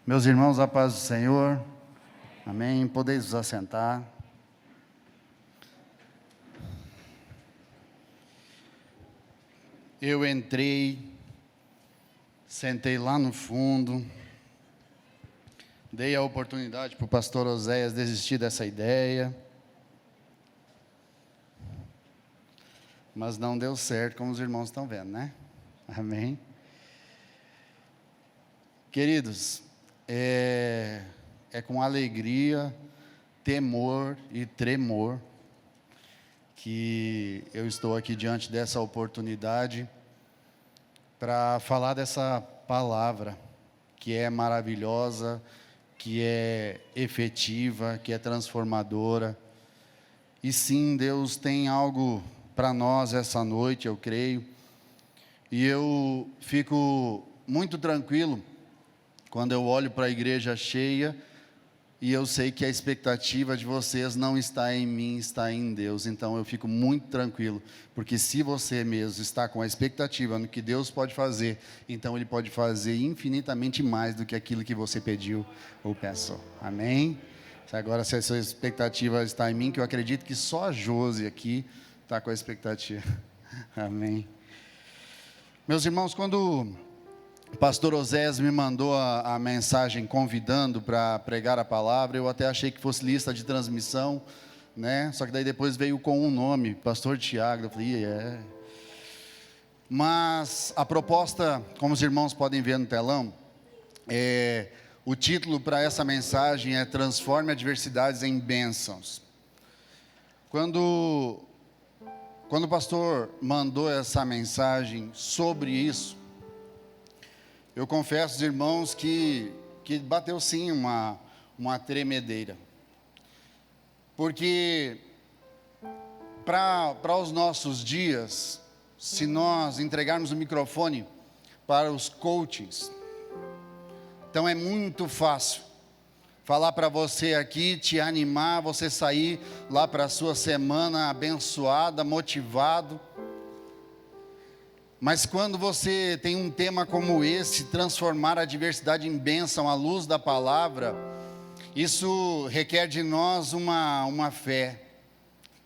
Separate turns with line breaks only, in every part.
Meus irmãos, a paz do Senhor, amém, podeis vos assentar. Eu entrei, sentei lá no fundo, dei a oportunidade para o pastor Oséias desistir dessa ideia, mas não deu certo, como os irmãos estão vendo, né? Amém. Queridos, é com alegria, temor e tremor que eu estou aqui diante dessa oportunidade para falar dessa palavra que é maravilhosa, que é efetiva, que é transformadora. E sim, Deus tem algo para nós essa noite, eu creio. E eu fico muito tranquilo quando eu olho para a igreja cheia e eu sei que a expectativa de vocês não está em mim, está em Deus. Então eu fico muito tranquilo, porque se você mesmo está com a expectativa no que Deus pode fazer, então Ele pode fazer infinitamente mais do que aquilo que você pediu ou pensou. Amém? Agora, se a sua expectativa está em mim, que eu acredito que só a Josi aqui está com a expectativa. Amém. Meus irmãos, quando o pastor Oséias me mandou a mensagem convidando para pregar a palavra, eu até achei que fosse lista de transmissão, né? Só que daí depois veio com um nome, pastor Tiago. Eu falei, Mas a proposta, como os irmãos podem ver no telão, o título para essa mensagem é Transforme Adversidades em Bênçãos. Quando o pastor mandou essa mensagem sobre isso, eu confesso, irmãos, que bateu sim uma tremedeira. Porque para os nossos dias, se nós entregarmos o microfone para os coachings, então é muito fácil falar para você aqui, te animar, você sair lá para a sua semana abençoada, motivado. Mas quando você tem um tema como esse, transformar a adversidade em bênção à luz da palavra, isso requer de nós uma fé.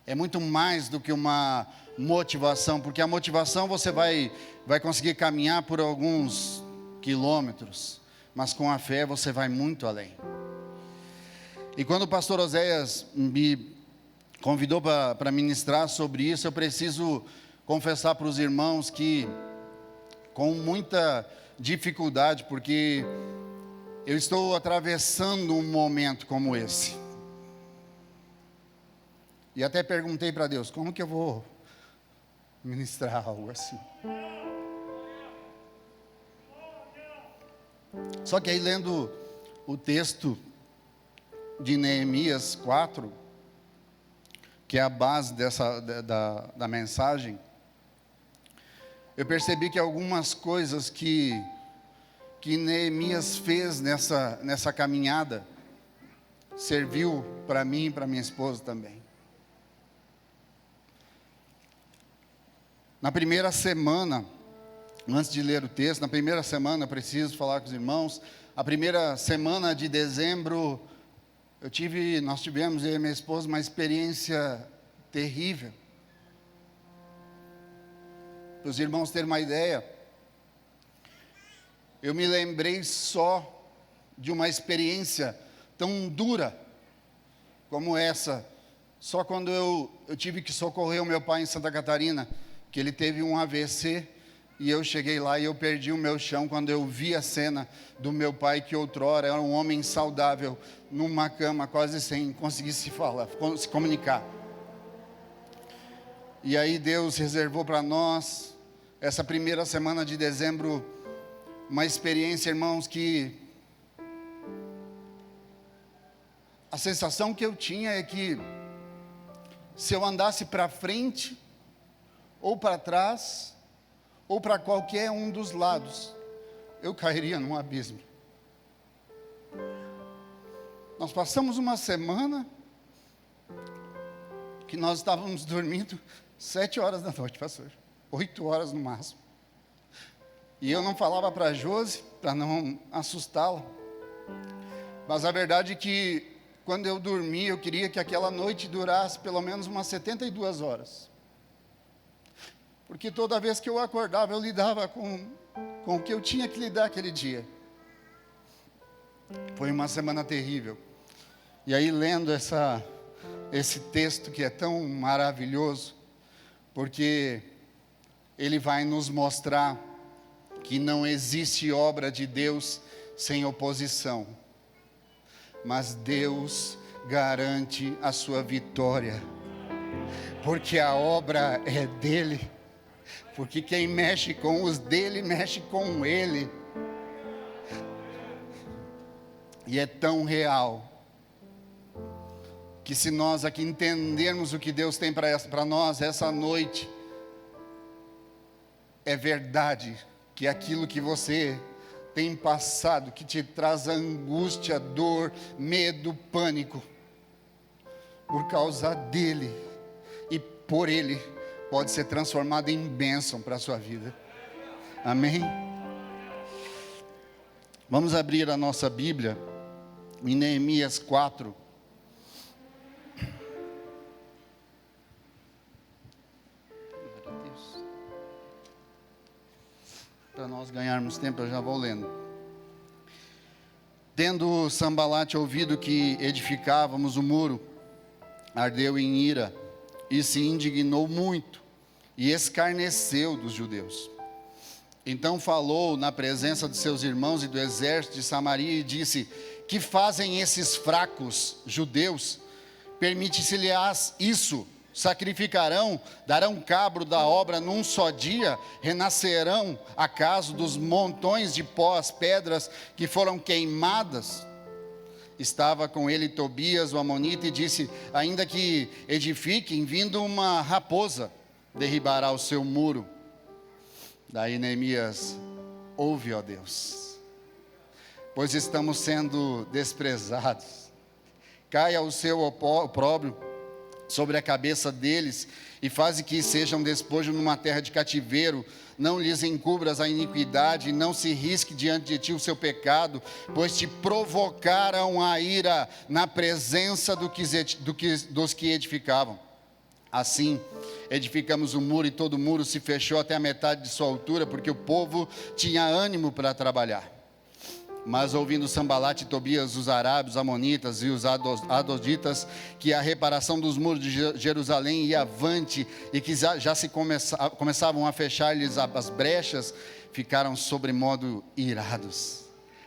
É muito mais do que uma motivação, porque a motivação você vai conseguir caminhar por alguns quilômetros, mas com a fé você vai muito além. E quando o pastor Oséias me convidou para ministrar sobre isso, eu preciso confessar para os irmãos que, com muita dificuldade, porque eu estou atravessando um momento como esse. E até perguntei para Deus, como que eu vou ministrar algo assim? Só que aí, lendo o texto de Neemias 4, que é a base da mensagem, eu percebi que algumas coisas que Neemias fez nessa caminhada, serviu para mim e para minha esposa também. Na primeira semana, antes de ler o texto, na primeira semana, preciso falar com os irmãos, a primeira semana de dezembro, nós tivemos, eu e minha esposa, uma experiência terrível. Para os irmãos terem uma ideia, eu me lembrei só de uma experiência tão dura como essa, só quando eu tive que socorrer o meu pai em Santa Catarina, que ele teve um AVC, e eu cheguei lá e eu perdi o meu chão quando eu vi a cena do meu pai, que outrora era um homem saudável, numa cama, quase sem conseguir se comunicar. E aí Deus reservou para nós, essa primeira semana de dezembro, uma experiência, irmãos, que a sensação que eu tinha é que se eu andasse para frente, ou para trás, ou para qualquer um dos lados, eu cairia num abismo. Nós passamos uma semana que nós estávamos dormindo 7 horas da noite, pastor, 8 horas no máximo. E eu não falava para a Josi, para não assustá-la.
Mas a verdade é que, quando eu dormi, eu queria que aquela noite durasse pelo menos umas 72 horas. Porque toda vez que eu acordava, eu lidava com o que eu tinha que lidar aquele dia. Foi uma semana terrível. E aí, lendo esse texto que é tão maravilhoso, porque ele vai nos mostrar que não existe obra de Deus sem oposição. Mas Deus garante a sua vitória, porque a obra é dele. Porque quem mexe com os dele, mexe com ele. E é tão real, que se nós aqui entendermos o que Deus tem para nós essa noite, é verdade que aquilo que você tem passado, que te traz angústia, dor, medo, pânico, por causa dele e por ele, pode ser transformado em bênção para a sua vida. Amém? Vamos abrir a nossa Bíblia em Neemias 4. Para nós ganharmos tempo, eu já vou lendo. Tendo Sambalate ouvido que edificávamos o muro, ardeu em ira e se indignou muito e escarneceu dos judeus. Então falou na presença de seus irmãos e do exército de Samaria e disse: que fazem esses fracos judeus? Permite-se-lhes isso? Sacrificarão, darão cabo da obra num só dia? Renascerão acaso dos montões de pó as pedras que foram queimadas? Estava com ele Tobias, o amonita, e disse: ainda que edifiquem, vindo uma raposa, derribará o seu muro. Daí Neemias: ouve, ó Deus, pois estamos sendo desprezados. Caia o seu opróbrio sobre a cabeça deles, e faze que sejam despojo numa terra de cativeiro. Não lhes encubras a iniquidade, não se risque diante de ti o seu pecado, pois te provocaram a ira na presença dos que edificavam. Assim, edificamos o muro, e todo o muro se fechou até a metade de sua altura, porque o povo tinha ânimo para trabalhar. Mas ouvindo Sambalate e Tobias, os arábios, amonitas e os adoditas, que a reparação dos muros de Jerusalém ia avante, e que já se começavam a fechar-lhes as brechas, ficaram sobremodo irados.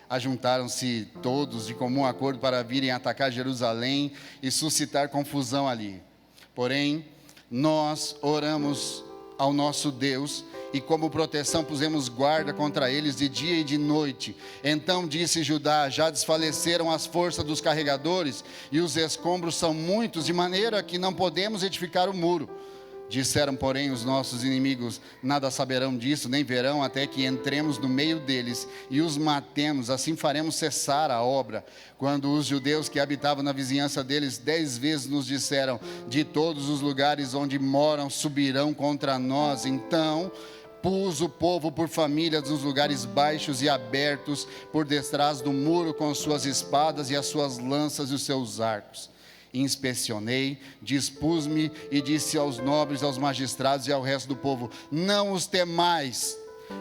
Ajuntaram-se todos de comum acordo para virem atacar Jerusalém e suscitar confusão ali. Porém, nós oramos ao nosso Deus, e como proteção pusemos guarda contra eles de dia e de noite. Então disse Judá: já desfaleceram as forças dos carregadores, e os escombros são muitos, de maneira que não podemos edificar o muro. Disseram, porém, os nossos inimigos: nada saberão disso, nem verão, até que entremos no meio deles e os matemos, assim faremos cessar a obra. Quando os judeus que habitavam na vizinhança deles 10 vezes nos disseram: de todos os lugares onde moram subirão contra nós. Então pus o povo por famílias nos lugares baixos e abertos, por detrás do muro, com suas espadas e as suas lanças e os seus arcos. Inspecionei, dispus-me e disse aos nobres, aos magistrados e ao resto do povo: não os temais,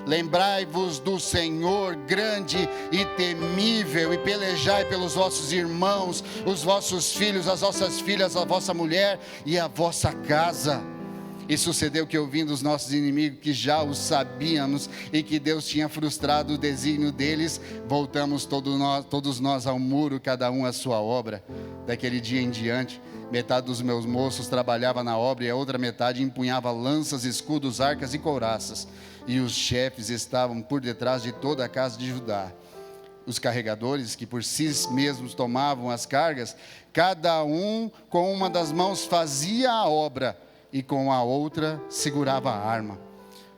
lembrai-vos do Senhor grande e temível, e pelejai pelos vossos irmãos, os vossos filhos, as vossas filhas, a vossa mulher e a vossa casa. E sucedeu que, ouvindo os nossos inimigos, que já os sabíamos, e que Deus tinha frustrado o desígnio deles, voltamos todos nós ao muro, cada um à sua obra. Daquele dia em diante, metade dos meus moços trabalhava na obra, e a outra metade empunhava lanças, escudos, arcas e couraças. E os chefes estavam por detrás de toda a casa de Judá. Os carregadores, que por si mesmos tomavam as cargas, cada um com uma das mãos fazia a obra, e com a outra segurava a arma.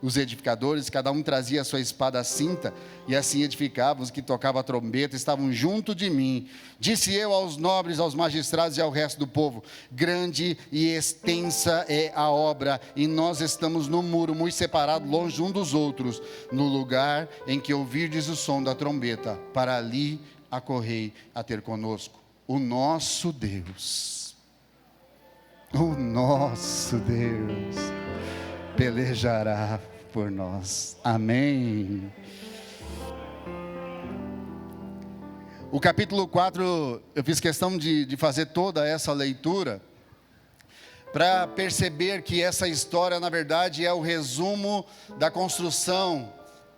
Os edificadores, cada um trazia a sua espada à cinta, e assim edificavam. Os que tocavam a trombeta estavam junto de mim. Disse eu aos nobres, aos magistrados e ao resto do povo: grande e extensa é a obra, e nós estamos no muro, muito separados, longe um dos outros. No lugar em que ouvirdes o som da trombeta, para ali acorrei a ter conosco. O nosso Deus pelejará por nós. Amém. O capítulo 4, eu fiz questão de fazer toda essa leitura para perceber que essa história, na verdade, é o resumo da construção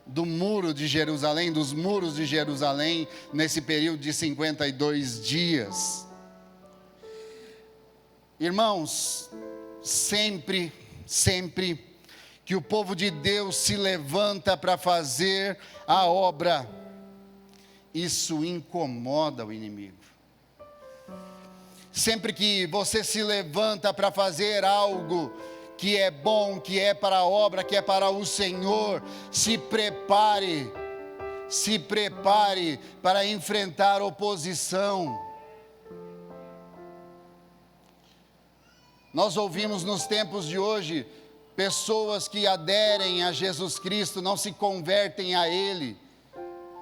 do muro de Jerusalém, dos muros de Jerusalém, nesse período de 52 dias. Irmãos, sempre que o povo de Deus se levanta para fazer a obra, isso incomoda o inimigo. Sempre que você se levanta para fazer algo que é bom, que é para a obra, que é para o Senhor, se prepare para enfrentar oposição. Nós ouvimos nos tempos de hoje, pessoas que aderem a Jesus Cristo, não se convertem a Ele,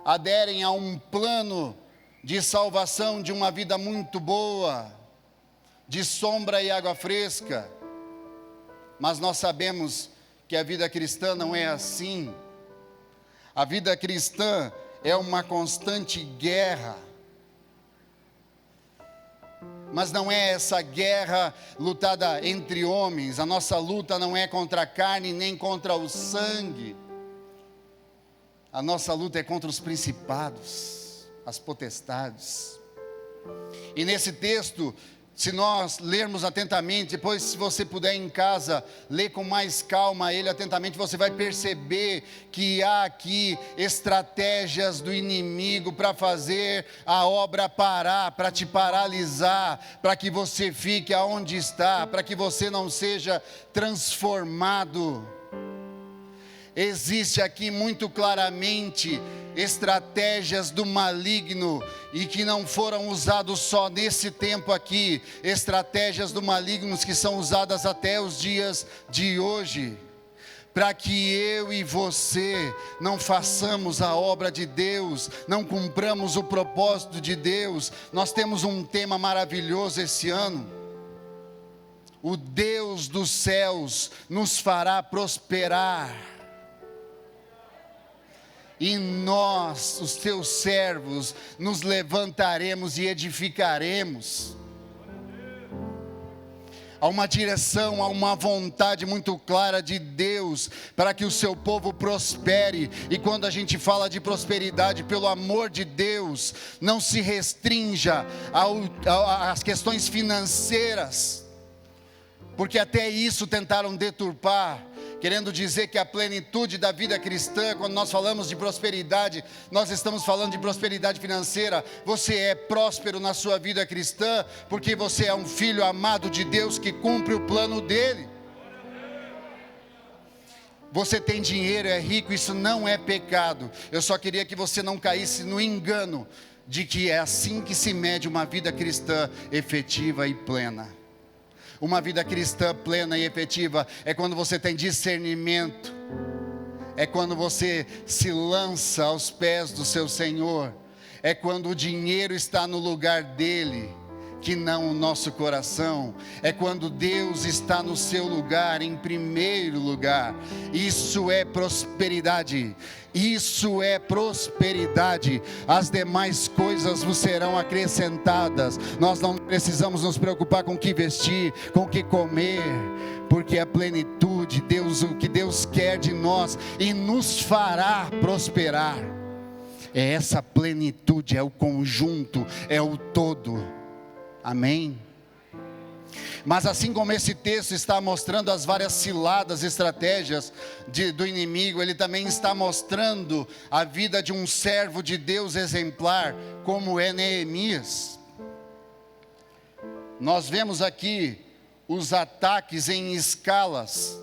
aderem a um plano de salvação, de uma vida muito boa, de sombra e água fresca, mas nós sabemos que a vida cristã não é assim. A vida cristã é uma constante guerra, mas não é essa guerra lutada entre homens. A nossa luta não é contra a carne nem contra o sangue, a nossa luta é contra os principados, as potestades. E nesse texto, se nós lermos atentamente, depois se você puder em casa, ler com mais calma ele atentamente, você vai perceber que há aqui estratégias do inimigo para fazer a obra parar, para te paralisar, para que você fique aonde está, para que você não seja transformado. Existe aqui muito claramente estratégias do maligno, e que não foram usados só nesse tempo aqui, estratégias do maligno que são usadas até os dias de hoje, para que eu e você não façamos a obra de Deus, não cumpramos o propósito de Deus. Nós temos um tema maravilhoso esse ano: o Deus dos céus nos fará prosperar, e nós, os teus servos, nos levantaremos e edificaremos. Há uma direção, há uma vontade muito clara de Deus para que o seu povo prospere. E quando a gente fala de prosperidade, pelo amor de Deus, não se restrinja às questões financeiras, porque até isso tentaram deturpar, querendo dizer que a plenitude da vida cristã, quando nós falamos de prosperidade, nós estamos falando de prosperidade financeira. Você é próspero na sua vida cristã, porque você é um filho amado de Deus que cumpre o plano dele. Você tem dinheiro, é rico, isso não é pecado. Eu só queria que você não caísse no engano de que é assim que se mede uma vida cristã efetiva e plena. Uma vida cristã plena e efetiva é quando você tem discernimento, é quando você se lança aos pés do seu Senhor, é quando o dinheiro está no lugar dele, que não o nosso coração, é quando Deus está no seu lugar, em primeiro lugar. Isso é prosperidade. Isso é prosperidade. As demais coisas vos serão acrescentadas. Nós não precisamos nos preocupar com o que vestir, com o que comer, porque a plenitude, o que Deus quer de nós e nos fará prosperar, é essa plenitude, é o conjunto, é o todo. Amém? Mas assim como esse texto está mostrando as várias ciladas, estratégias do inimigo, ele também está mostrando a vida de um servo de Deus exemplar, como é Neemias. Nós vemos aqui os ataques em escalas,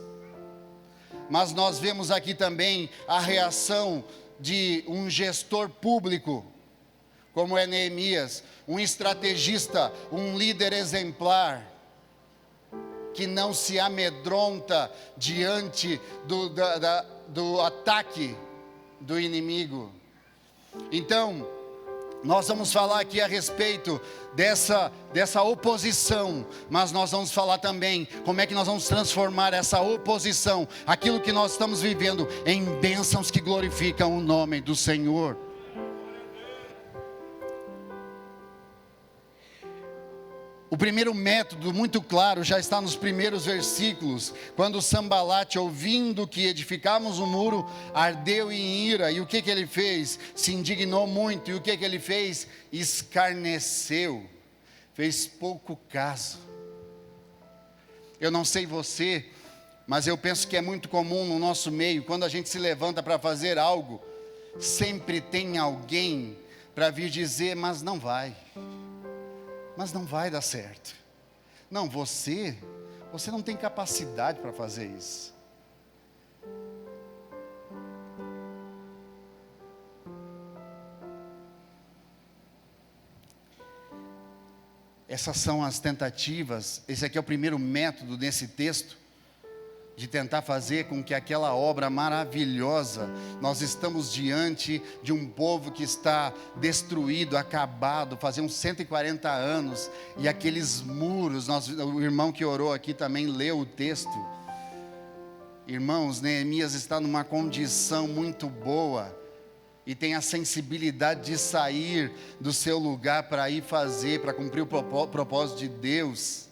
mas nós vemos aqui também a reação de um gestor público, como é Neemias, um estrategista, um líder exemplar, que não se amedronta diante do ataque do inimigo. Então, Nós vamos falar aqui a respeito dessa oposição, mas nós vamos falar também como é que nós vamos transformar essa oposição, aquilo que nós estamos vivendo, em bênçãos que glorificam o nome do Senhor. O primeiro método, muito claro, já está nos primeiros versículos, quando Sambalate, ouvindo que edificamos o muro, ardeu em ira, e o que ele fez? Se indignou muito, e o que ele fez? Escarneceu, fez pouco caso. Eu não sei você, mas eu penso que é muito comum no nosso meio, quando a gente se levanta para fazer algo, sempre tem alguém para vir dizer, mas não vai dar certo. Não, você não tem capacidade para fazer isso. Essas são as tentativas, esse aqui é o primeiro método desse texto, de tentar fazer com que aquela obra maravilhosa, nós estamos diante de um povo que está destruído, acabado, fazia uns 140 anos, e aqueles muros, o irmão que orou aqui também leu o texto. Irmãos, Neemias está numa condição muito boa, e tem a sensibilidade de sair do seu lugar para ir fazer, para cumprir o propósito de Deus.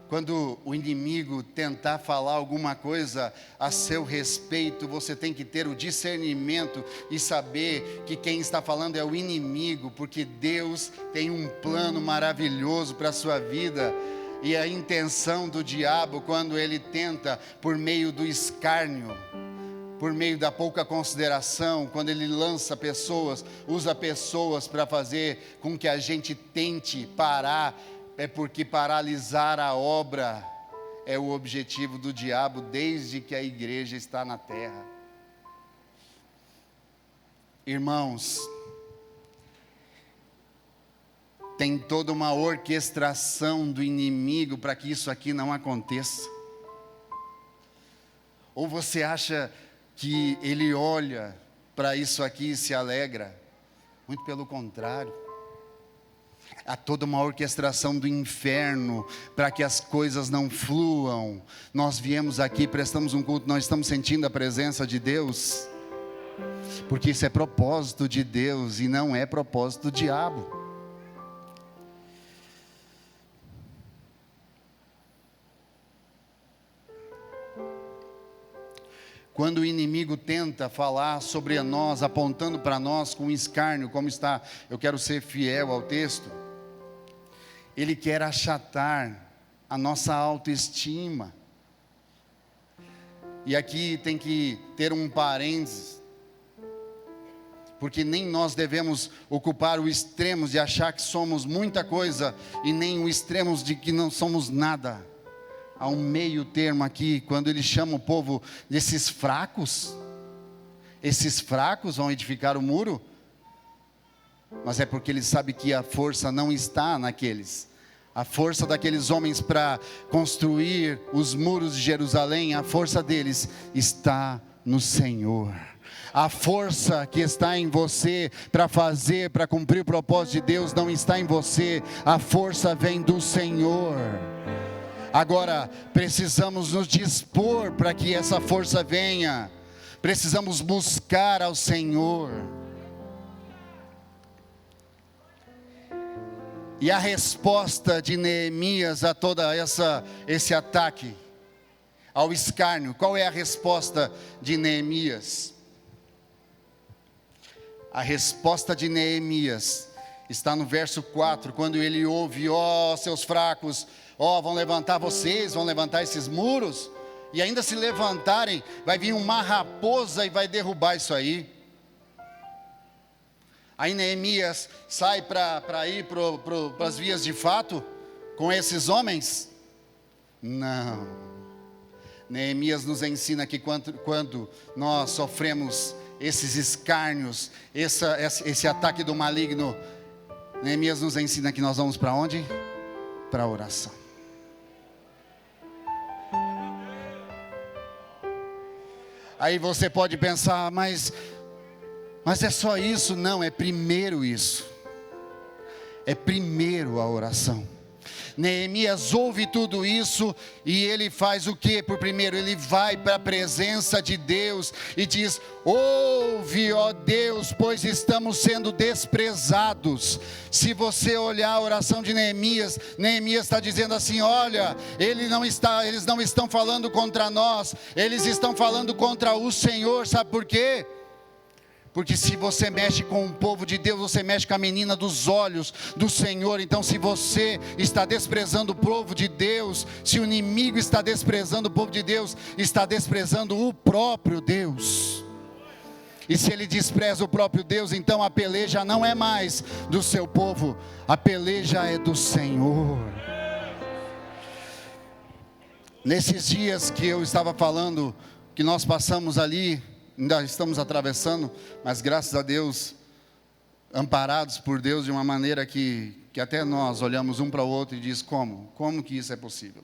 Quando o inimigo tentar falar alguma coisa a seu respeito, você tem que ter o discernimento e saber que quem está falando é o inimigo, porque Deus tem um plano maravilhoso para a sua vida. E a intenção do diabo, quando ele tenta, por meio do escárnio, por meio da pouca consideração, quando ele lança pessoas, usa pessoas para fazer com que a gente tente parar, é porque paralisar a obra é o objetivo do diabo desde que a igreja está na terra. Irmãos, tem toda uma orquestração do inimigo para que isso aqui não aconteça. Ou você acha que ele olha para isso aqui e se alegra? Muito pelo contrário. Há toda uma orquestração do inferno para que as coisas não fluam. Nós viemos aqui, prestamos um culto, nós estamos sentindo a presença de Deus, porque isso é propósito de Deus e não é propósito do diabo. Quando o inimigo tenta falar sobre nós, apontando para nós com escárnio, como está, eu quero ser fiel ao texto, ele quer achatar a nossa autoestima. E aqui tem que ter um parênteses, porque nem nós devemos ocupar o extremo de achar que somos muita coisa, e nem o extremo de que não somos nada. Há um meio termo aqui, quando ele chama o povo desses fracos. Esses fracos vão edificar o muro, mas é porque ele sabe que a força não está naqueles. A força daqueles homens para construir os muros de Jerusalém, a força deles está no Senhor. A força que está em você para fazer, para cumprir o propósito de Deus, não está em você. A força vem do Senhor. Agora, precisamos nos dispor para que essa força venha. Precisamos buscar ao Senhor. E a resposta de Neemias a toda esse ataque, ao escárnio, qual é a resposta de Neemias? A resposta de Neemias está no verso 4, quando ele ouve, ó seus fracos, ó vão levantar vocês, vão levantar esses muros, e ainda se levantarem, vai vir uma raposa e vai derrubar isso aí. Aí Neemias sai para ir para as vias de fato com esses homens? Não. Neemias nos ensina que quando nós sofremos esses escárnios, esse ataque do maligno, Neemias nos ensina que nós vamos para onde? Para a oração. Aí você pode pensar, mas Mas é só isso? Não, é primeiro isso. É primeiro a oração. Neemias ouve tudo isso e ele faz o que por primeiro? Ele vai para a presença de Deus e diz: ouve, ó Deus, pois estamos sendo desprezados. Se você olhar a oração de Neemias, Neemias está dizendo assim: olha, eles não estão falando contra nós, eles estão falando contra o Senhor. Sabe por quê? Porque se você mexe com o povo de Deus, você mexe com a menina dos olhos do Senhor. Então, se você está desprezando o povo de Deus, se o inimigo está desprezando o povo de Deus, está desprezando o próprio Deus. E se ele despreza o próprio Deus, então a peleja não é mais do seu povo, a peleja é do Senhor. Nesses dias que eu estava falando, que nós passamos ali, ainda estamos atravessando, mas graças a Deus, amparados por Deus de uma maneira que até nós olhamos um para o outro e diz: como que isso é possível?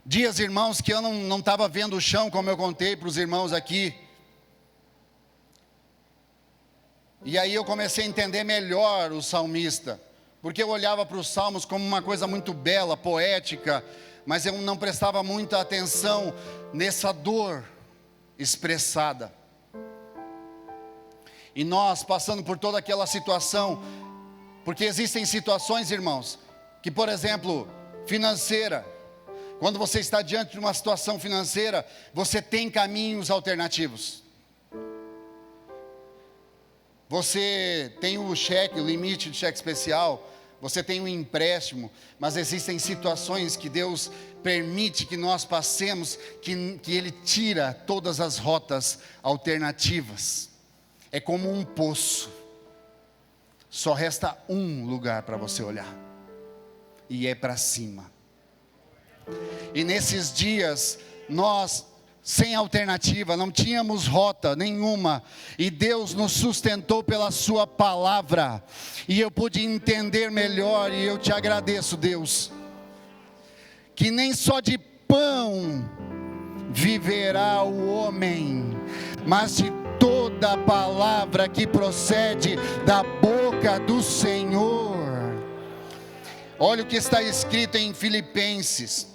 Dias, irmãos, que eu não estava vendo o chão, como eu contei para os irmãos aqui. E aí eu comecei a entender melhor o salmista, porque eu olhava para os salmos como uma coisa muito bela, poética, mas eu não prestava muita atenção nessa dor expressada. E nós passando por toda aquela situação, porque existem situações, irmãos, que, por exemplo, financeira, quando você está diante de uma situação financeira, você tem caminhos alternativos. Você tem o cheque, o limite de cheque especial, você tem um empréstimo, mas existem situações que Deus permite que nós passemos, que Ele tira todas as rotas alternativas. É como um poço, só resta um lugar para você olhar, e é para cima. E nesses dias, nós, sem alternativa, não tínhamos rota nenhuma, e Deus nos sustentou pela sua palavra, e eu pude entender melhor, e eu te agradeço, Deus, que nem só de pão viverá o homem, mas de toda palavra que procede da boca do Senhor. Olha o que está escrito em Filipenses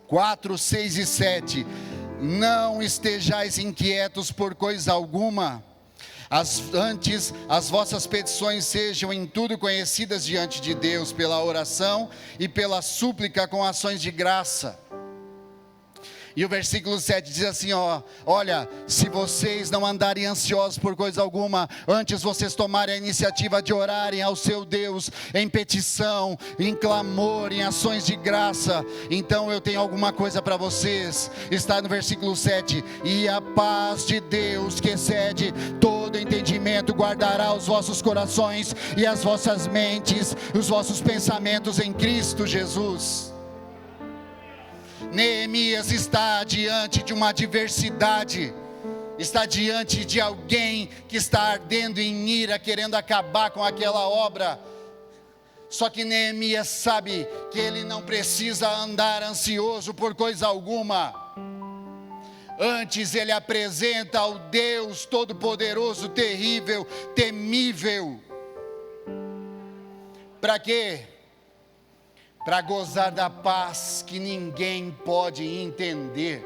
4, 6 e 7. Não estejais inquietos por coisa alguma, antes as vossas petições sejam em tudo conhecidas diante de Deus, pela oração e pela súplica com ações de graça. E o versículo 7 diz assim, olha, se vocês não andarem ansiosos por coisa alguma, antes vocês tomarem a iniciativa de orarem ao seu Deus, em petição, em clamor, em ações de graça, então eu tenho alguma coisa para vocês. Está no versículo 7, e a paz de Deus, que excede todo entendimento, guardará os vossos corações e as vossas mentes, os vossos pensamentos em Cristo Jesus. Neemias está diante de uma adversidade, está diante de alguém que está ardendo em ira, querendo acabar com aquela obra. Só que Neemias sabe que ele não precisa andar ansioso por coisa alguma. Antes ele apresenta ao Deus Todo-Poderoso, terrível, temível. Para quê? Para gozar da paz que ninguém pode entender.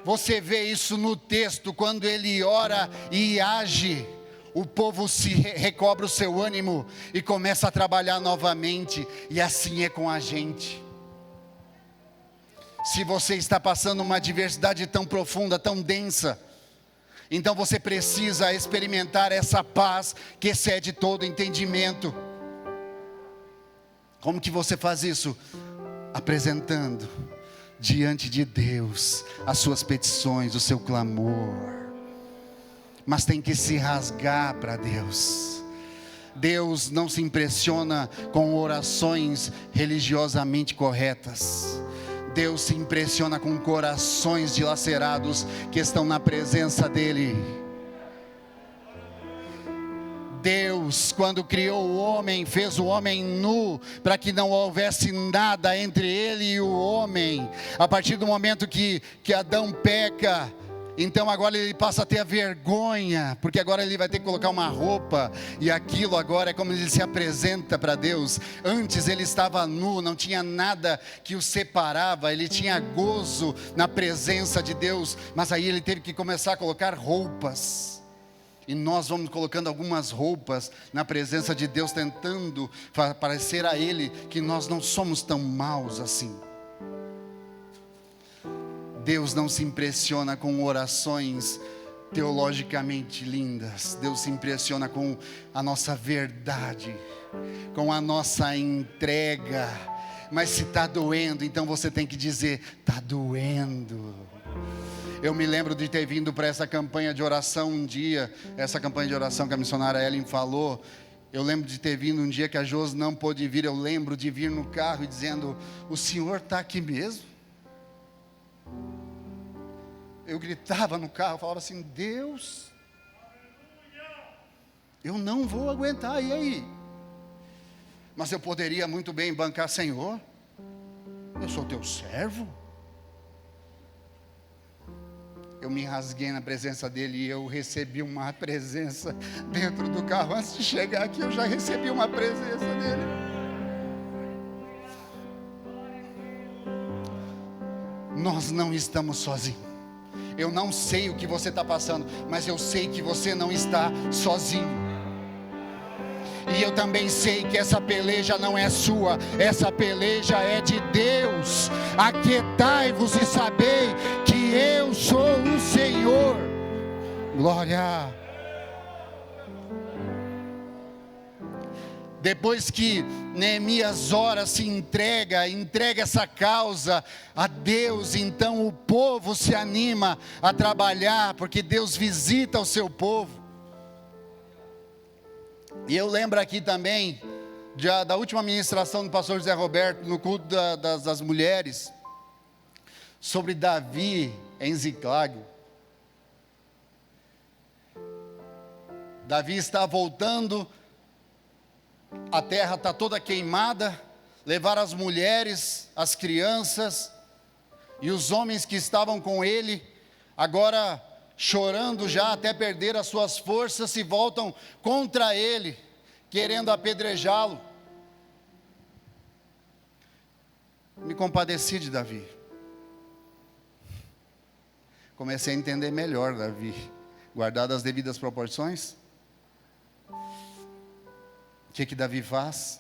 Você vê isso no texto, quando ele ora e age, o povo se recobra o seu ânimo e começa a trabalhar novamente, e assim é com a gente. Se você está passando uma adversidade tão profunda, tão densa, então você precisa experimentar essa paz que excede todo entendimento. Como que você faz isso? Apresentando diante de Deus as suas petições, o seu clamor. Mas tem que se rasgar para Deus. Deus não se impressiona com orações religiosamente corretas. Deus se impressiona com corações dilacerados que estão na presença dEle. Deus, quando criou o homem, fez o homem nu, para que não houvesse nada entre ele e o homem. A partir do momento que Adão peca, Então agora ele passa a ter a vergonha, porque agora ele vai ter que colocar uma roupa, e aquilo agora é como ele se apresenta para Deus. Antes ele estava nu, não tinha nada que o separava, ele tinha gozo na presença de Deus, mas aí ele teve que começar a colocar roupas. E nós vamos colocando algumas roupas na presença de Deus, tentando parecer a Ele que nós não somos tão maus assim. Deus não se impressiona com orações teologicamente lindas. Deus se impressiona com a nossa verdade, com a nossa entrega. Mas se está doendo, então você tem que dizer: está doendo. Eu me lembro de ter vindo para essa campanha de oração um dia, essa campanha de oração que a missionária Ellen falou. Eu lembro de ter vindo um dia que a Jos não pôde vir. Eu lembro de vir no carro e dizendo: o senhor está aqui mesmo? Eu gritava no carro, falava assim: Deus, eu não vou aguentar, e aí? Mas eu poderia muito bem bancar: Senhor, eu sou teu servo. Eu me rasguei na presença dele e eu recebi uma presença dentro do carro. Antes de chegar aqui, eu já recebi uma presença dele. Nós não estamos sozinhos. Eu não sei o que você está passando, mas eu sei que você não está sozinho. E eu também sei que essa peleja não é sua, essa peleja é de Deus. Aquietai-vos e sabei que eu sou o Senhor. Glória. Depois que Neemias ora, se entrega essa causa a Deus, então o povo se anima a trabalhar, porque Deus visita o seu povo. E eu lembro aqui também da última ministração do pastor José Roberto no culto das mulheres, sobre Davi em Ziclag. Davi está voltando, a terra está toda queimada, levaram as mulheres, as crianças e os homens que estavam com ele, agora chorando já até perder as suas forças, se voltam contra ele, querendo apedrejá-lo. Me compadeci de Davi. Comecei a entender melhor Davi, guardado as devidas proporções. O que Davi faz?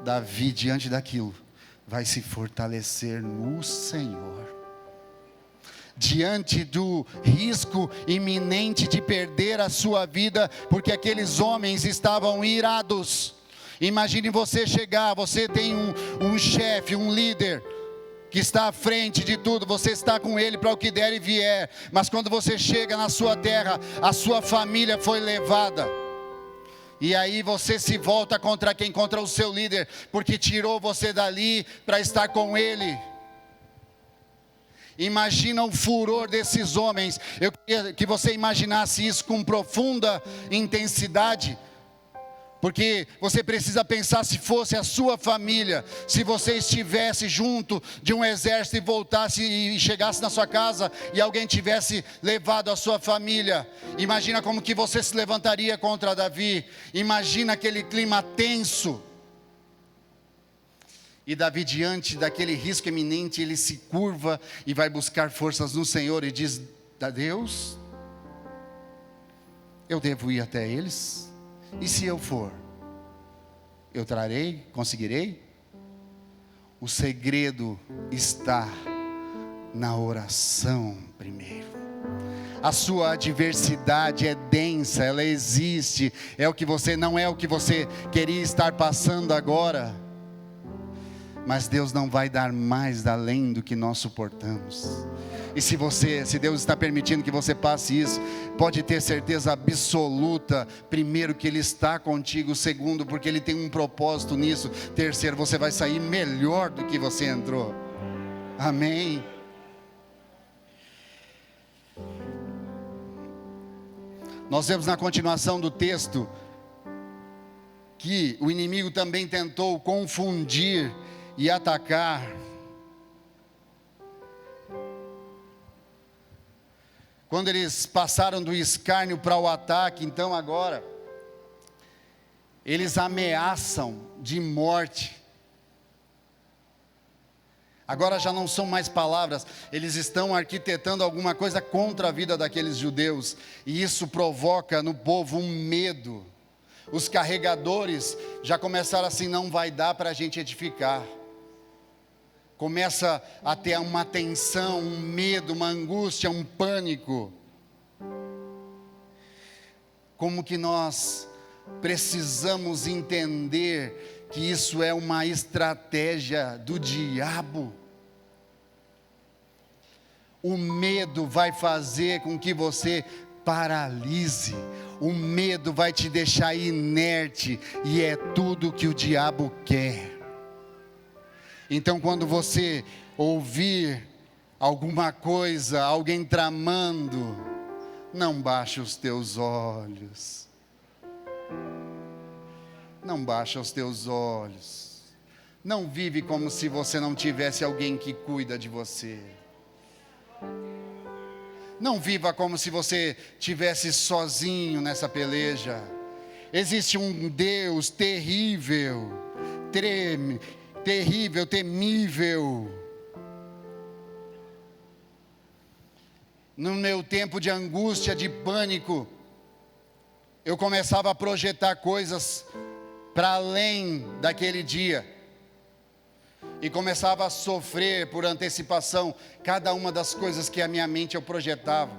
Davi, diante daquilo, vai se fortalecer no Senhor. Diante do risco iminente de perder a sua vida, porque aqueles homens estavam irados. Imagine você chegar, você tem um chefe, um líder, que está à frente de tudo, você está com ele para o que der e vier, mas quando você chega na sua terra, a sua família foi levada, e aí você se volta contra quem? Contra o seu líder, porque tirou você dali para estar com ele. Imagina o furor desses homens. Eu queria que você imaginasse isso com profunda intensidade, porque você precisa pensar, se fosse a sua família, se você estivesse junto de um exército e voltasse e chegasse na sua casa e alguém tivesse levado a sua família, imagina como que você se levantaria contra Davi. Imagina aquele clima tenso. E Davi, diante daquele risco iminente, ele se curva e vai buscar forças no Senhor e diz: a Deus, eu devo ir até eles? E se eu for, eu trarei, conseguirei? O segredo está na oração primeiro. A sua adversidade é densa, ela existe, não é o que você queria estar passando agora. Mas Deus não vai dar mais além do que nós suportamos. E se Deus está permitindo que você passe isso, pode ter certeza absoluta, primeiro, que Ele está contigo, segundo, porque Ele tem um propósito nisso, terceiro, você vai sair melhor do que você entrou. Amém. Nós vemos na continuação do texto que o inimigo também tentou confundir e atacar. quando eles passaram do escárnio para o ataque, então agora, eles ameaçam de morte. Agora já não são mais palavras, eles estão arquitetando alguma coisa contra a vida daqueles judeus, e isso provoca no povo um medo. Os carregadores já começaram assim: não vai dar para a gente edificar. Começa a ter uma tensão, um medo, uma angústia, um pânico. Como que nós precisamos entender que isso é uma estratégia do diabo. O medo vai fazer com que você paralise. O medo vai te deixar inerte, e é tudo que o diabo quer. Então, quando você ouvir alguma coisa, alguém tramando, não baixe os teus olhos. Não baixa os teus olhos. Não vive como se você não tivesse alguém que cuida de você. Não viva como se você estivesse sozinho nessa peleja. Existe um Deus terrível, temível. No meu tempo de angústia, de pânico, eu começava a projetar coisas para além daquele dia, e começava a sofrer por antecipação cada uma das coisas que a minha mente eu projetava.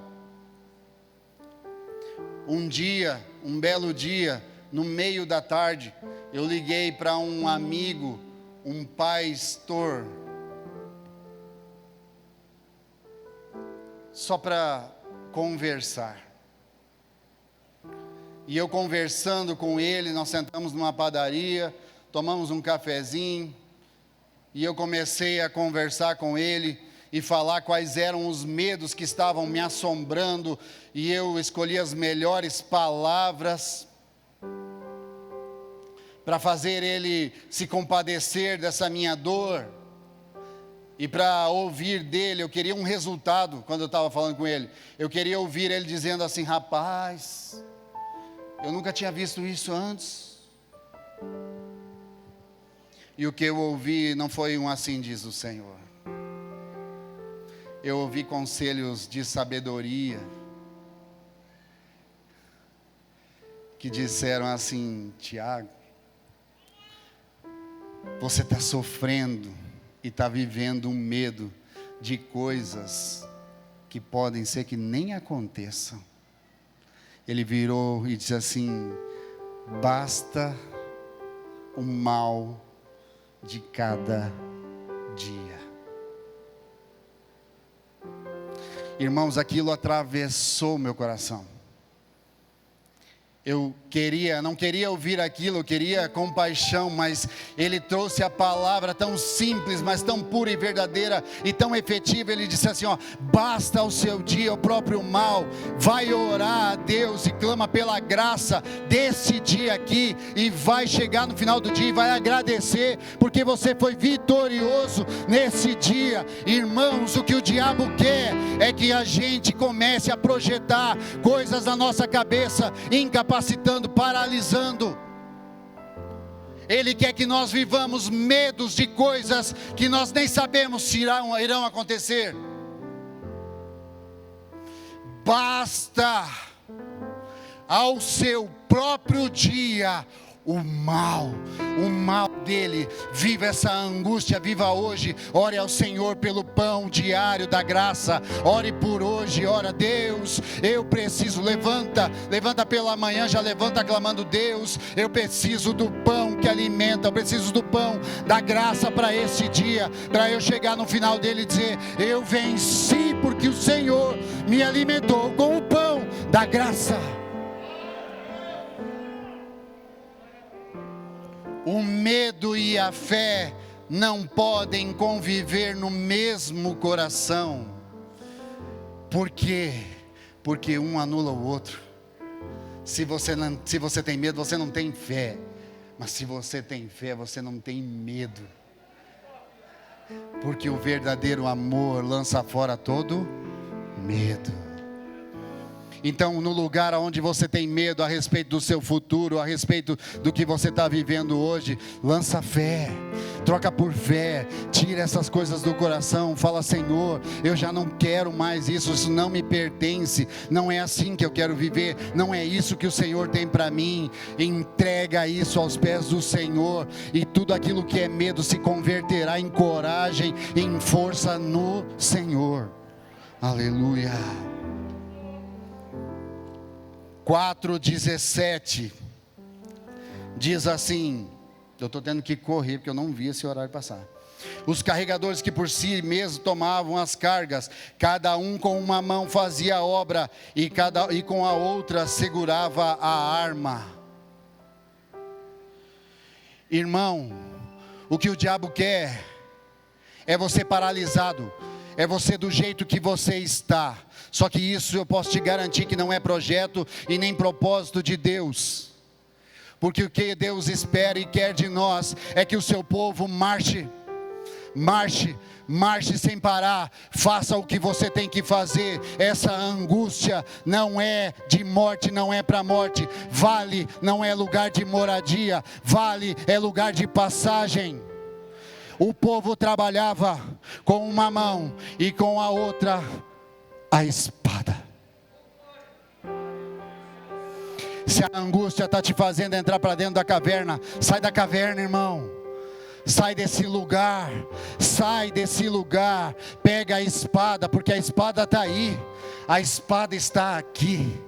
Um belo dia, no meio da tarde, eu liguei para um amigo, um pastor, só para conversar. E eu conversando com ele, nós sentamos numa padaria, tomamos um cafezinho, e eu comecei a conversar com ele e falar quais eram os medos que estavam me assombrando, e eu escolhi as melhores palavras para fazer ele se compadecer dessa minha dor. E para ouvir dele, eu queria um resultado. Quando eu estava falando com ele, eu queria ouvir ele dizendo assim: rapaz, eu nunca tinha visto isso antes. E o que eu ouvi não foi um assim diz o Senhor. Eu ouvi conselhos de sabedoria, que disseram assim: Tiago, você está sofrendo e está vivendo um medo de coisas que podem ser que nem aconteçam. Ele virou e disse assim: basta o mal de cada dia. Irmãos, aquilo atravessou meu coração. Eu não queria ouvir aquilo, eu queria compaixão, mas ele trouxe a palavra tão simples, mas tão pura e verdadeira e tão efetiva. Ele disse assim: ó, basta o seu dia o próprio mal, vai orar a Deus e clama pela graça desse dia aqui, e vai chegar no final do dia e vai agradecer, porque você foi vitorioso nesse dia. Irmãos, o que o diabo quer é que a gente comece a projetar coisas na nossa cabeça, incapacitando, paralisando. Ele quer que nós vivamos medos de coisas que nós nem sabemos se irão acontecer. Basta ao seu próprio dia o mal dele. Viva essa angústia, viva hoje. Ore ao Senhor pelo pão diário da graça. Ore por hoje, ora: Deus, eu preciso. Levanta pela manhã, já levanta clamando: Deus, eu preciso do pão que alimenta, eu preciso do pão da graça para esse dia, para eu chegar no final dele e dizer: eu venci porque o Senhor me alimentou com o pão da graça. O medo e a fé não podem conviver no mesmo coração. Por quê? Porque um anula o outro. Se você tem medo, você não tem fé. Mas se você tem fé, você não tem medo. Porque o verdadeiro amor lança fora todo medo. Então, no lugar onde você tem medo a respeito do seu futuro, a respeito do que você está vivendo hoje, lança fé, troca por fé, tira essas coisas do coração, fala: Senhor, eu já não quero mais isso, isso não me pertence, não é assim que eu quero viver, não é isso que o Senhor tem para mim. Entrega isso aos pés do Senhor, e tudo aquilo que é medo se converterá em coragem, em força no Senhor. Aleluia. 4:17 diz assim, eu estou tendo que correr porque eu não vi esse horário passar. Os carregadores que por si mesmos tomavam as cargas, cada um com uma mão fazia a obra e com a outra segurava a arma. Irmão, o que o diabo quer é você paralisado, é você do jeito que você está. Só que isso eu posso te garantir que não é projeto e nem propósito de Deus. Porque o que Deus espera e quer de nós é que o seu povo marche sem parar, faça o que você tem que fazer. Essa angústia não é de morte, não é para morte. Vale não é lugar de moradia, vale é lugar de passagem. O povo trabalhava com uma mão e com a outra a espada. Se a angústia está te fazendo entrar para dentro da caverna, sai da caverna, irmão. Sai desse lugar, pega a espada, porque a espada está aí, a espada está aqui.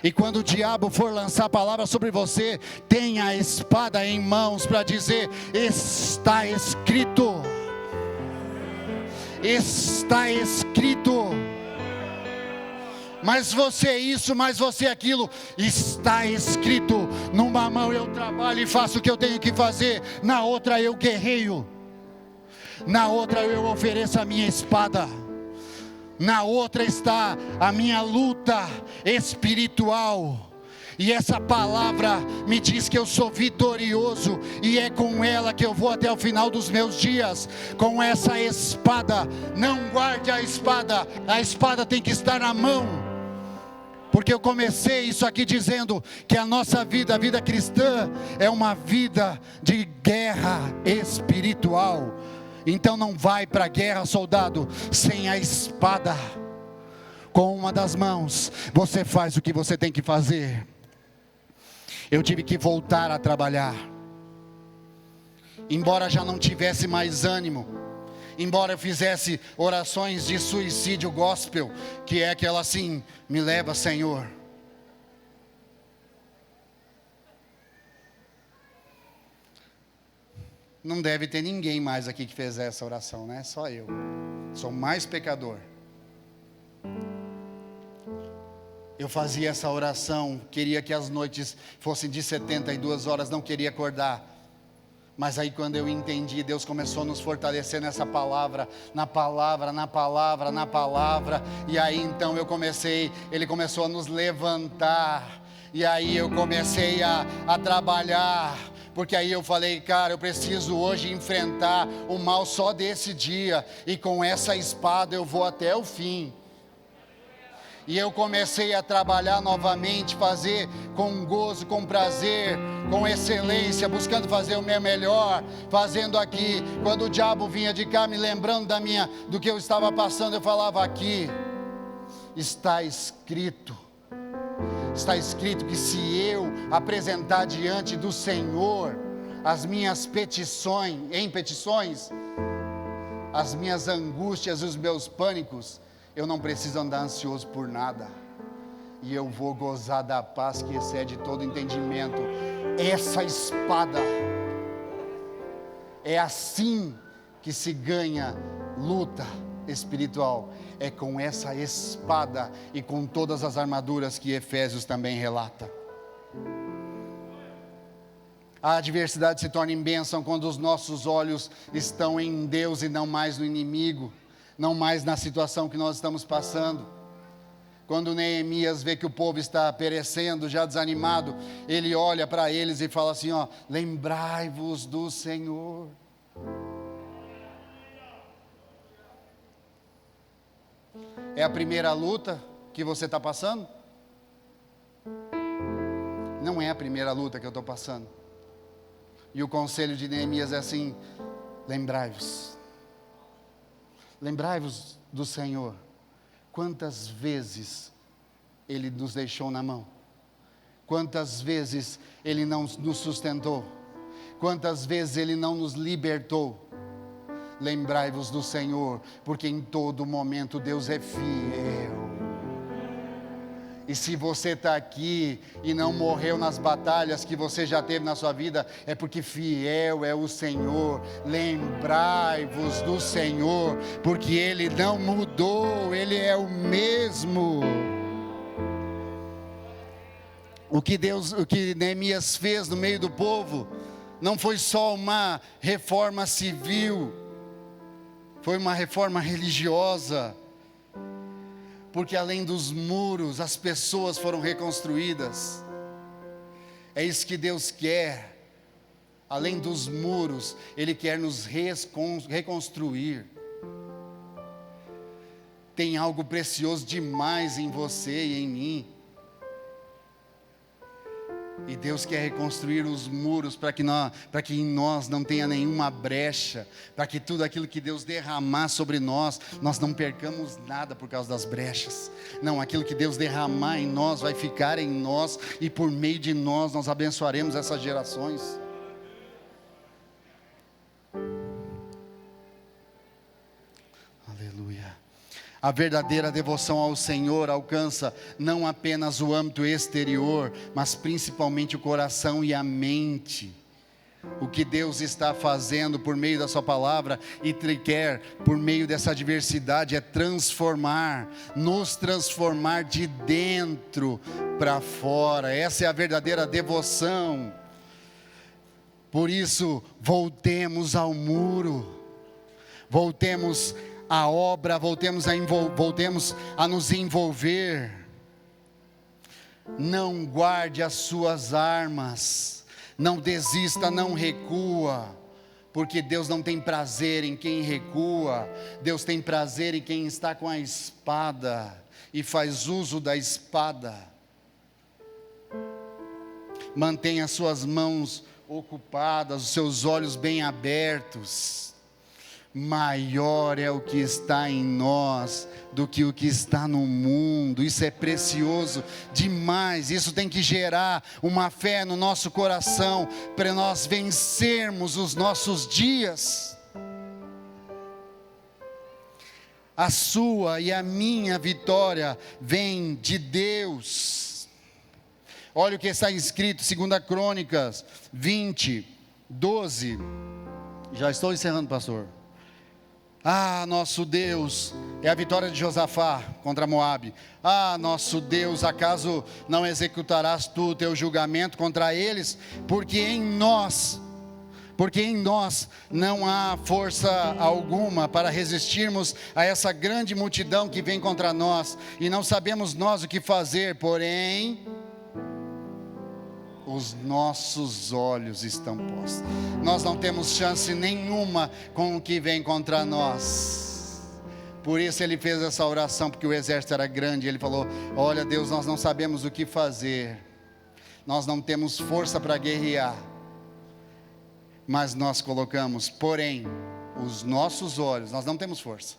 E quando o diabo for lançar a palavra sobre você, tenha a espada em mãos para dizer: está escrito. Está escrito. Mas você isso, mas você aquilo, está escrito. Numa mão eu trabalho e faço o que eu tenho que fazer, na outra eu guerreio, na outra eu ofereço a minha espada, na outra está a minha luta espiritual. E essa palavra me diz que eu sou vitorioso, e é com ela que eu vou até o final dos meus dias, com essa espada. Não guarde a espada tem que estar na mão. Porque eu comecei isso aqui dizendo que a nossa vida, a vida cristã, é uma vida de guerra espiritual. Então não vai para a guerra, soldado, sem a espada. Com uma das mãos, você faz o que você tem que fazer. Eu tive que voltar a trabalhar, embora já não tivesse mais ânimo, embora eu fizesse orações de suicídio gospel, que é aquela assim: me leva, Senhor. Não deve ter ninguém mais aqui que fez essa oração, né? Só eu, sou mais pecador. Eu fazia essa oração, queria que as noites fossem de 72 horas, não queria acordar. Mas aí quando eu entendi, Deus começou a nos fortalecer nessa palavra, na palavra. E aí então Ele começou a nos levantar. E aí eu comecei a trabalhar. Porque aí eu falei: cara, eu preciso hoje enfrentar o mal só desse dia. E com essa espada eu vou até o fim. E eu comecei a trabalhar novamente, fazer com gozo, com prazer, com excelência, buscando fazer o meu melhor, fazendo aqui. Quando o diabo vinha de cá, me lembrando do que eu estava passando, eu falava: aqui está escrito que se eu apresentar diante do Senhor as minhas petições, as minhas angústias, os meus pânicos, eu não preciso andar ansioso por nada, e eu vou gozar da paz que excede todo entendimento. Essa espada, é assim que se ganha luta espiritual, é com essa espada e com todas as armaduras que Efésios também relata. A adversidade se torna em bênção quando os nossos olhos estão em Deus e não mais no inimigo, não mais na situação que nós estamos passando. Quando Neemias vê que o povo está perecendo, já desanimado, ele olha para eles e fala assim: lembrai-vos do Senhor. É a primeira luta, que você está passando? Não é a primeira luta que eu estou passando. E o conselho de Neemias é assim: lembrai-vos do Senhor. Quantas vezes Ele nos deixou na mão? Quantas vezes Ele não nos sustentou? Quantas vezes Ele não nos libertou? Lembrai-vos do Senhor, porque em todo momento Deus é fiel. E se você está aqui e não morreu nas batalhas que você já teve na sua vida, é porque fiel é o Senhor. Lembrai-vos do Senhor, porque Ele não mudou, Ele é o mesmo. O que Neemias fez no meio do povo, não foi só uma reforma civil, foi uma reforma religiosa. Porque além dos muros, as pessoas foram reconstruídas. É isso que Deus quer. Além dos muros, Ele quer nos reconstruir. Tem algo precioso demais em você e em mim. E Deus quer reconstruir os muros para que em nós não tenha nenhuma brecha, para que tudo aquilo que Deus derramar sobre nós não percamos nada por causa das brechas. Não, aquilo que Deus derramar em nós vai ficar em nós, e por meio de nós abençoaremos essas gerações. Aleluia. A verdadeira devoção ao Senhor alcança não apenas o âmbito exterior, mas principalmente o coração e a mente. O que Deus está fazendo por meio da sua palavra e quer por meio dessa diversidade é nos transformar de dentro para fora. Essa é a verdadeira devoção. Por isso, voltemos ao muro, voltemos a obra, voltemos a nos envolver. Não guarde as suas armas, não desista, não recua, porque Deus não tem prazer em quem recua. Deus tem prazer em quem está com a espada e faz uso da espada. Mantenha as suas mãos ocupadas, os seus olhos bem abertos. Maior é o que está em nós do que o que está no mundo. Isso é precioso demais. Isso tem que gerar uma fé no nosso coração para nós vencermos os nossos dias. A sua e a minha vitória vem de Deus. Olha o que está escrito, 2 Crônicas 20, 12. Já estou encerrando, pastor. Ah, nosso Deus, é a vitória de Josafá contra Moabe. Ah, nosso Deus, acaso não executarás tu o teu julgamento contra eles? Porque em nós não há força alguma para resistirmos a essa grande multidão que vem contra nós, e não sabemos nós o que fazer, porém os nossos olhos estão postos. Nós não temos chance nenhuma com o que vem contra nós. Por isso ele fez essa oração, porque o exército era grande. Ele falou: olha Deus, nós não sabemos o que fazer, nós não temos força para guerrear, mas nós colocamos, porém, os nossos olhos, nós não temos força,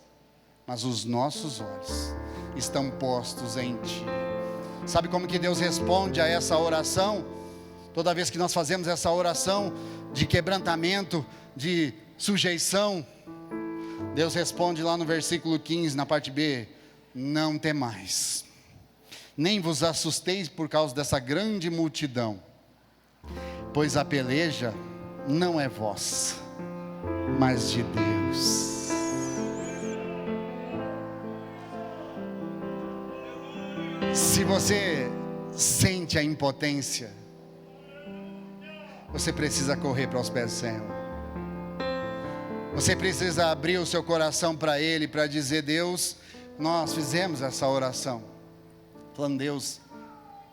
mas os nossos olhos estão postos em Ti. Sabe como que Deus responde a essa oração? Toda vez que nós fazemos essa oração de quebrantamento, de sujeição, Deus responde lá no versículo 15, na parte B: não temais, nem vos assusteis por causa dessa grande multidão, pois a peleja não é vossa, mas de Deus. Se você sente a impotência, você precisa correr para os pés do Senhor. Você precisa abrir o seu coração para Ele, para dizer: Deus, nós fizemos essa oração, falando: Deus,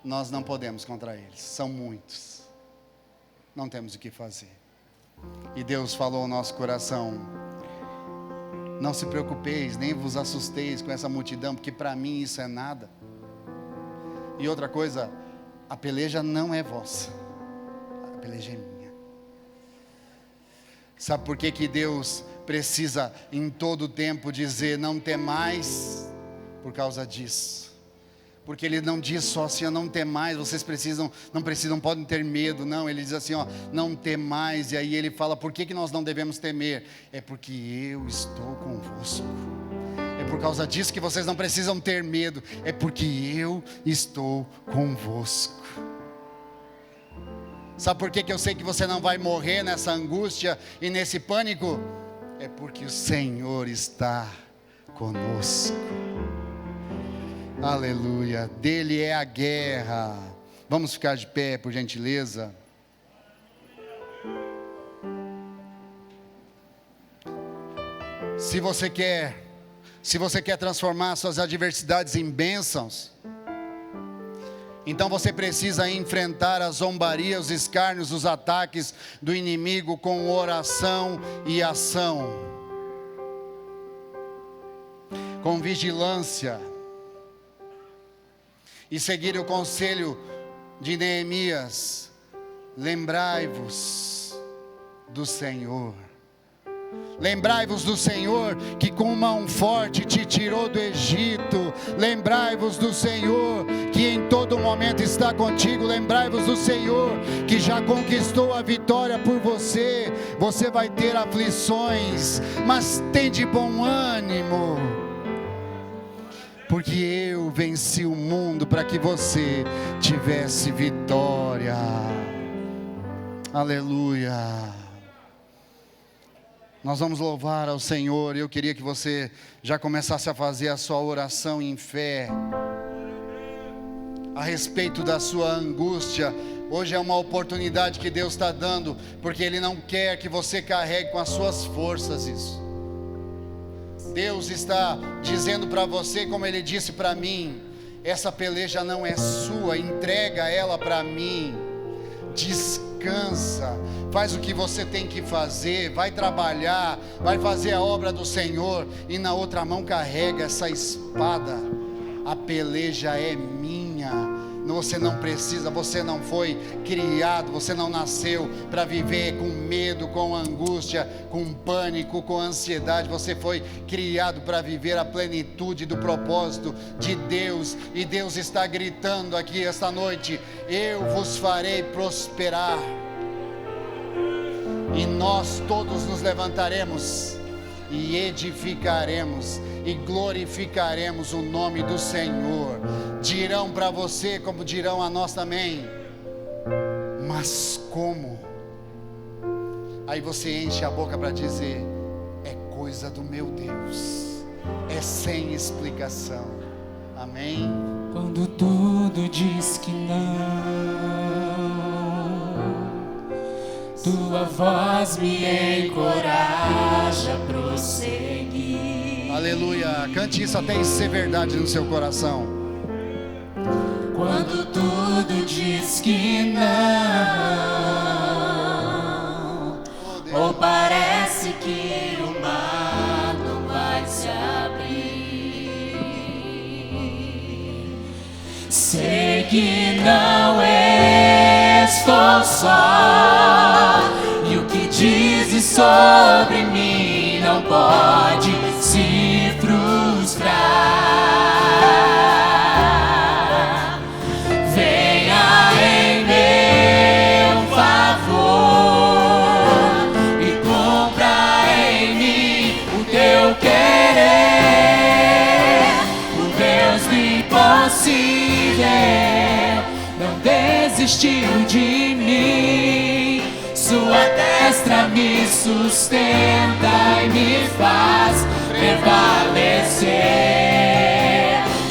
nós não podemos contra eles, são muitos, não temos o que fazer. E Deus falou ao nosso coração: Não se preocupeis, nem vos assusteis com essa multidão, porque para mim isso é nada. E outra coisa, a peleja não é vossa, a peleja é minha. Sabe por que que Deus precisa em todo tempo dizer não temais? Por causa disso. Porque Ele não diz só assim, não temais, vocês não podem ter medo, não. Ele diz assim, não temais, e aí Ele fala, por que que nós não devemos temer? É porque eu estou convosco. É por causa disso que vocês não precisam ter medo, é porque eu estou convosco. Sabe por que que eu sei que você não vai morrer nessa angústia e nesse pânico? É porque o Senhor está conosco. Aleluia, dele é a guerra. Vamos ficar de pé, por gentileza. Se você quer transformar suas adversidades em bênçãos, então você precisa enfrentar a zombaria, os escárnios, os ataques do inimigo com oração e ação, com vigilância, e seguir o conselho de Neemias: lembrai-vos do Senhor. Lembrai-vos do Senhor, que com mão forte te tirou do Egito. Lembrai-vos do Senhor, que em todo momento está contigo. Lembrai-vos do Senhor, que já conquistou a vitória por você. Você vai ter aflições, mas tem de bom ânimo, porque eu venci o mundo para que você tivesse vitória. Aleluia. Nós vamos louvar ao Senhor. Eu queria que você já começasse a fazer a sua oração em fé a respeito da sua angústia. Hoje é uma oportunidade que Deus está dando, porque Ele não quer que você carregue com as suas forças isso. Deus está dizendo para você, como Ele disse para mim: essa peleja não é sua, entrega ela para mim. Descansa, faz o que você tem que fazer, vai trabalhar, vai fazer a obra do Senhor, e na outra mão carrega essa espada. A peleja é minha. Você não precisa, você não foi criado, você não nasceu para viver com medo, com angústia, com pânico, com ansiedade. Você foi criado para viver a plenitude do propósito de Deus. E Deus está gritando aqui esta noite: eu vos farei prosperar. E nós todos nos levantaremos e edificaremos e glorificaremos o nome do Senhor. Dirão para você, como dirão a nós também: mas como? Aí você enche a boca para dizer: é coisa do meu Deus, é sem explicação. Amém?
Quando tudo diz que não, tua voz me encoraja a prosseguir.
Aleluia, cante isso até isso ser verdade no seu coração.
Quando tudo diz que não, ou parece que o mar não vai se abrir, sei que não estou só, e o que dizes sobre mim não pode se frustrar. Venha em meu favor e cumpra em mim o teu querer. O Deus do impossível não desistiu de mim. Sua destra me sustenta e me faz prevalecer.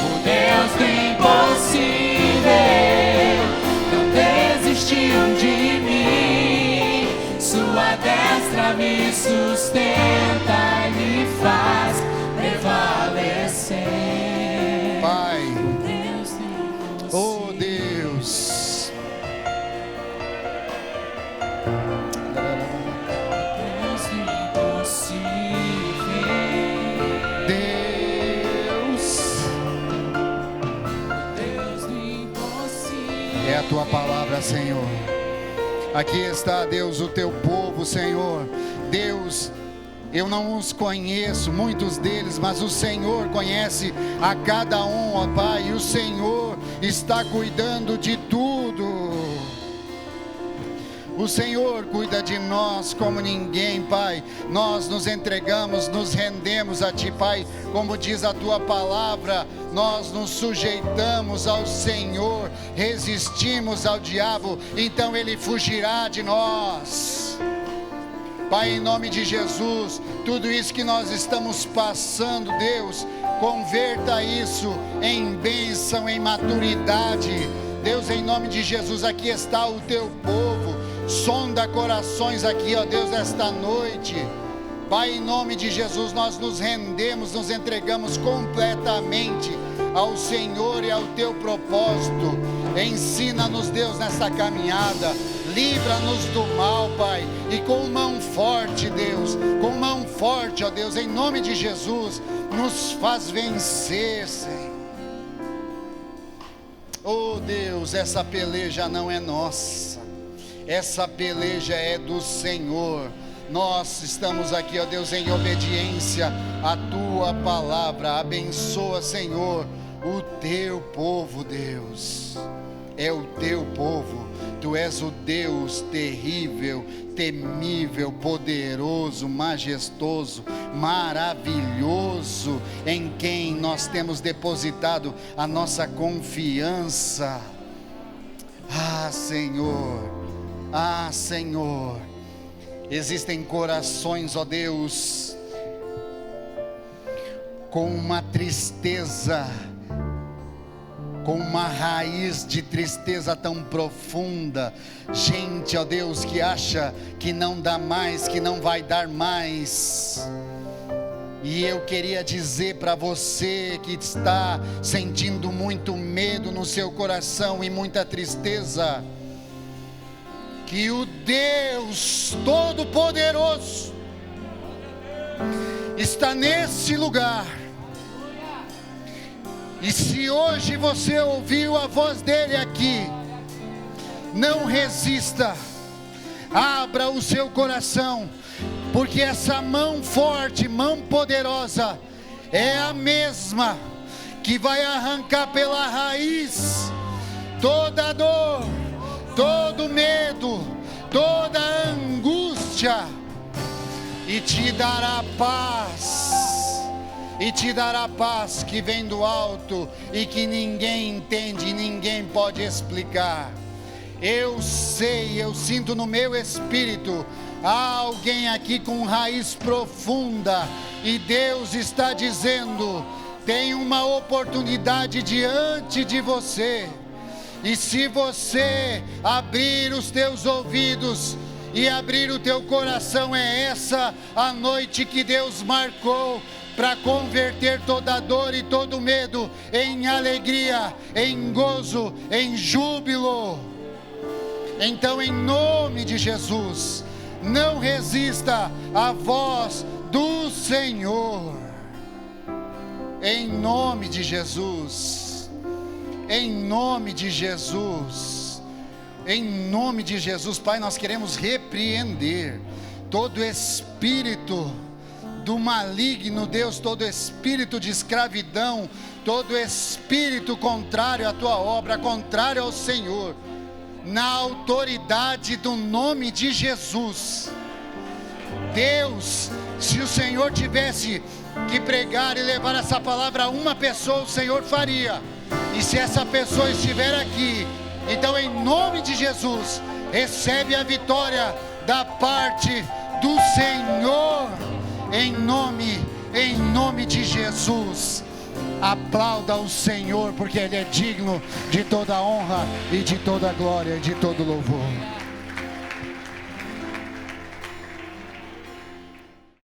O Deus do impossível não desistiu de mim. Sua destra me sustenta e me faz prevalecer.
Pai,
O Deus do impossível.
oh Deus,
Deus do impossível.
É a tua palavra, Senhor. Aqui está, Deus, o teu povo, Senhor. Deus, eu não os conheço, muitos deles, mas o Senhor conhece a cada um, ó Pai, e o Senhor está cuidando de tudo. O Senhor cuida de nós como ninguém, Pai. Nós nos entregamos, nos rendemos a Ti, Pai. Como diz a Tua palavra, nós nos sujeitamos ao Senhor, resistimos ao diabo, então ele fugirá de nós. Pai, em nome de Jesus, tudo isso que nós estamos passando, Deus, converta isso em bênção, em maturidade. Deus, em nome de Jesus, aqui está o Teu povo. Sonda corações aqui, ó Deus, esta noite. Pai, em nome de Jesus, nós nos rendemos, nos entregamos completamente ao Senhor e ao Teu propósito. Ensina-nos, Deus, nesta caminhada. Livra-nos do mal, Pai. E com mão forte, Deus, com mão forte, ó Deus, em nome de Jesus, nos faz vencer, Senhor. Oh Deus, essa peleja não é nossa. Essa peleja é do Senhor. Nós estamos aqui, ó Deus, em obediência à Tua palavra. Abençoa, Senhor, o Teu povo, Deus. É o Teu povo. Tu és o Deus terrível, temível, poderoso, majestoso, maravilhoso, em quem nós temos depositado a nossa confiança. Ah, Senhor. Ah, Senhor, existem corações, ó Deus, com uma tristeza, com uma raiz de tristeza tão profunda. Gente, ó Deus, que acha que não dá mais, que não vai dar mais. E eu queria dizer para você que está sentindo muito medo no seu coração e muita tristeza, que o Deus Todo-Poderoso está nesse lugar. E se hoje você ouviu a voz dele aqui, não resista, abra o seu coração, porque essa mão forte, mão poderosa, é a mesma que vai arrancar pela raiz toda dor, todo medo, toda angústia, e te dará paz, e te dará paz que vem do alto, e que ninguém entende, ninguém pode explicar. Eu sei, eu sinto no meu espírito, há alguém aqui com raiz profunda, e Deus está dizendo, tem uma oportunidade diante de você. E se você abrir os teus ouvidos e abrir o teu coração, é essa a noite que Deus marcou para converter toda dor e todo medo em alegria, em gozo, em júbilo. Então, em nome de Jesus, não resista à voz do Senhor. Em nome de Jesus. Em nome de Jesus, em nome de Jesus, Pai, nós queremos repreender todo espírito do maligno, Deus, todo espírito de escravidão, todo espírito contrário à Tua obra, contrário ao Senhor, na autoridade do nome de Jesus. Deus, se o Senhor tivesse que pregar e levar essa palavra a uma pessoa, o Senhor faria. E se essa pessoa estiver aqui, então em nome de Jesus, recebe a vitória da parte do Senhor, em nome de Jesus. Aplauda o Senhor, porque Ele é digno de toda honra e de toda glória e de todo louvor.